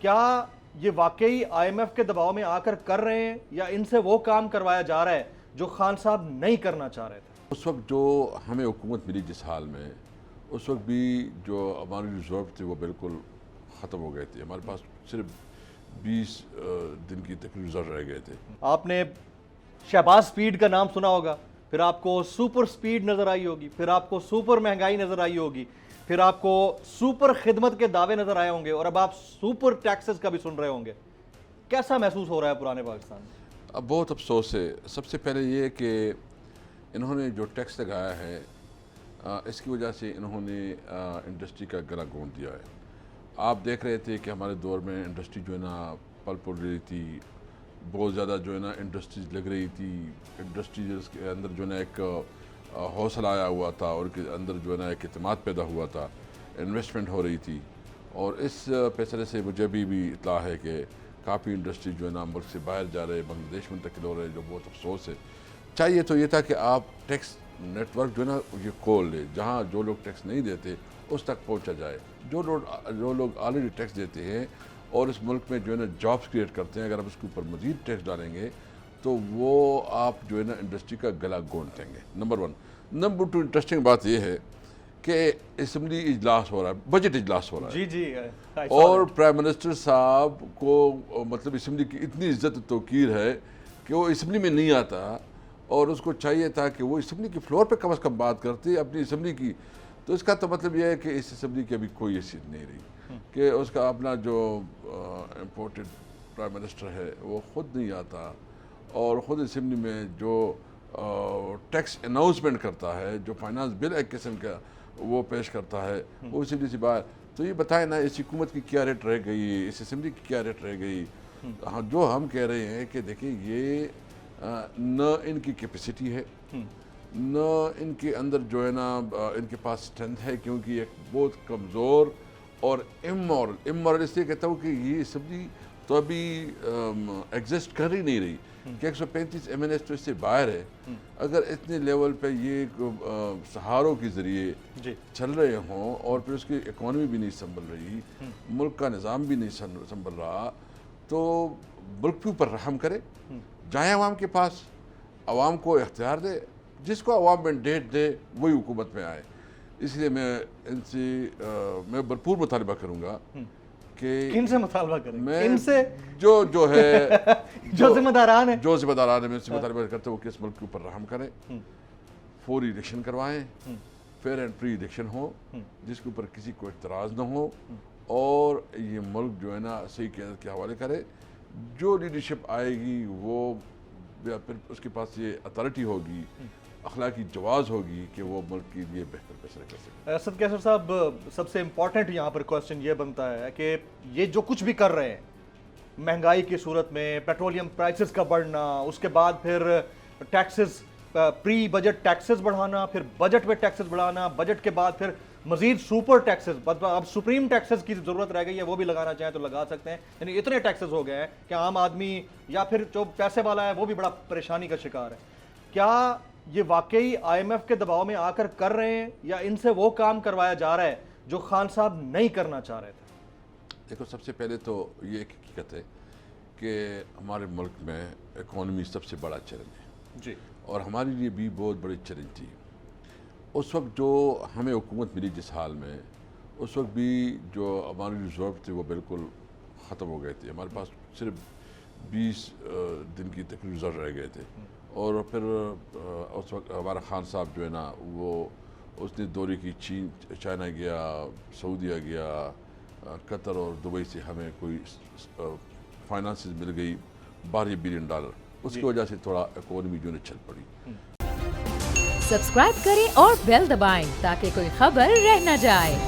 کیا یہ واقعی آئی ایم ایف کے دباؤ میں آ کر کر رہے ہیں یا ان سے وہ کام کروایا جا رہا ہے جو خان صاحب نہیں کرنا چاہ رہے تھے؟ اس وقت جو ہمیں حکومت ملی جس حال میں، اس وقت بھی جو ہماری ریزرو تھے وہ بالکل ختم ہو گئے تھے. ہمارے پاس صرف 20 دن کی تک ریزرو رہ گئے تھے. آپ نے شہباز سپیڈ کا نام سنا ہوگا، پھر آپ کو سپر سپیڈ نظر آئی ہوگی، پھر آپ کو سپر مہنگائی نظر آئی ہوگی، پھر آپ کو سپر خدمت کے دعوے نظر آئے ہوں گے، اور اب آپ سپر ٹیکسز کا بھی سن رہے ہوں گے. کیسا محسوس ہو رہا ہے پرانے پاکستان میں؟ اب بہت افسوس ہے. سب سے پہلے یہ کہ انہوں نے جو ٹیکس لگایا ہے اس کی وجہ سے انہوں نے انڈسٹری کا گلا گھونٹ دیا ہے. آپ دیکھ رہے تھے کہ ہمارے دور میں انڈسٹری جو ہے نا پل پڑ رہی تھی، بہت زیادہ جو ہے نا انڈسٹریز لگ رہی تھی. انڈسٹریز کے اندر جو ہے نا ایک حوصلہ آیا ہوا تھا، اور کے اندر جو ہے نا ایک اعتماد پیدا ہوا تھا، انویسٹمنٹ ہو رہی تھی. اور اس فیصلے سے مجھے بھی اطلاع ہے کہ کافی انڈسٹری جو ہے نا ملک سے باہر جا رہے، بنگلہ دیش منتقل ہو رہے، جو بہت افسوس ہے. چاہیے تو یہ تھا کہ آپ ٹیکس نیٹ ورک جو ہے نا یہ کھول لے، جہاں جو لوگ ٹیکس نہیں دیتے اس تک پہنچا جائے. جو لوگ آلریڈی ٹیکس دیتے ہیں اور اس ملک میں جو ہے نا جابس کریٹ کرتے ہیں، اگر آپ اس کے اوپر مزید ٹیکس ڈالیں گے تو وہ آپ جو ہے نا انڈسٹری کا گلا گھونٹ دیں گے. نمبر 1. نمبر 2، انٹرسٹنگ بات یہ ہے کہ اسمبلی اجلاس ہو رہا ہے، بجٹ اجلاس ہو رہا ہے. جی اور پرائم منسٹر صاحب کو مطلب اسمبلی کی اتنی عزت و توقیر ہے کہ وہ اسمبلی میں نہیں آتا، اور اس کو چاہیے تھا کہ وہ اسمبلی کے فلور پہ کم از کم بات کرتے اپنی اسمبلی کی. تو اس کا تو مطلب یہ ہے کہ اس اسمبلی کی ابھی کوئی حیثیت نہیں رہی، کہ اس کا اپنا جو امپورٹڈ پرائم منسٹر ہے وہ خود نہیں آتا، اور خود اسمبلی میں جو ٹیکس اناؤنسمنٹ کرتا ہے، جو فائنانس بل ایک قسم کا وہ پیش کرتا ہے، وہ اسمبلی سے باہر. تو یہ بتائیں نا اس حکومت کی کیا ریٹ رہ گئی، اس اسمبلی کی کیا ریٹ رہ گئی. جو ہم کہہ رہے ہیں کہ دیکھیں یہ نہ ان کی کیپیسٹی ہے، نہ ان کے اندر جو ہے نا ان کے پاس اسٹرینتھ ہے، کیونکہ ایک بہت کمزور اور امورل اس لیے کہتا ہوں کہ یہ اسمبلی تو ابھی ایگزسٹ کر ہی نہیں رہی کہ 135 ایم این ایس تو اس سے باہر ہے. اگر اتنے لیول پہ یہ سہاروں کے ذریعے چل رہے ہوں اور پھر اس کی اکانومی بھی نہیں سنبھل رہی، ملک کا نظام بھی نہیں سنبھل رہا، تو ملک کے اوپر رحم کرے، جائیں عوام کے پاس، عوام کو اختیار دے، جس کو عوام مینڈیٹ دے وہی حکومت میں آئے. اس لیے میں ان سے میں بھرپور مطالبہ کروں گا کہ کن سے مطالبہ کریں؟ میں ان سے جو ہے جو ذمہ داران ہیں، میں ان سے مطالبہ کرتا ہوں کہ اس ملک کے اوپر رحم کریں، فوری الیکشن کروائیں، فیئر اینڈ فری الیکشن ہو جس کے اوپر کسی کو اعتراض نہ ہو، اور یہ ملک جو ہے نا صحیح قیادت کے حوالے کرے. جو لیڈرشپ آئے گی وہ پھر اس کے پاس یہ اتھارٹی ہوگی، اخلاقی جواز ہوگی کہ وہ ملک کے لیے بہتر فیصلے کر سکے. اسد کیسر صاحب، سب سے امپورٹنٹ یہاں پر کوسچن یہ بنتا ہے کہ یہ جو کچھ بھی کر رہے ہیں مہنگائی کی صورت میں، پیٹرولیم پرائسز کا بڑھنا، اس کے بعد پھر ٹیکسز، پری بجٹ ٹیکسز بڑھانا، پھر بجٹ میں ٹیکسز بڑھانا، بجٹ کے بعد پھر مزید سپر ٹیکسز، اب سپریم ٹیکسز کی ضرورت رہ گئی ہے، وہ بھی لگانا چاہیں تو لگا سکتے ہیں. یعنی اتنے ٹیکسز ہو گئے ہیں کہ عام آدمی یا پھر جو پیسے والا ہے وہ بھی بڑا پریشانی کا شکار ہے. کیا یہ واقعی آئی ایم ایف کے دباؤ میں آ کر کر رہے ہیں یا ان سے وہ کام کروایا جا رہا ہے جو خان صاحب نہیں کرنا چاہ رہے تھے؟ دیکھو، سب سے پہلے تو یہ ایک حقیقت ہے کہ ہمارے ملک میں اکانومی سب سے بڑا چیلنج ہے، جی، اور ہمارے لیے بھی بہت بڑی چیلنج تھی. اس وقت جو ہمیں حکومت ملی جس حال میں، اس وقت بھی جو ہماری ریزرو تھے وہ بالکل ختم ہو گئے تھے. ہمارے پاس صرف 20 دن کی تک ریزرو رہ گئے تھے. اور پھر اس وقت ہمارا خان صاحب جو ہے نا وہ اس نے دورے کی، چائنا گیا، سعودیہ گیا، قطر اور دبئی سے ہمیں کوئی فائنانسز مل گئی $12 بلین. اس کی وجہ سے تھوڑا اکانومی جو ہے چل پڑی. سبسکرائب کریں اور بیل دبائیں تاکہ کوئی خبر رہ نہ جائے.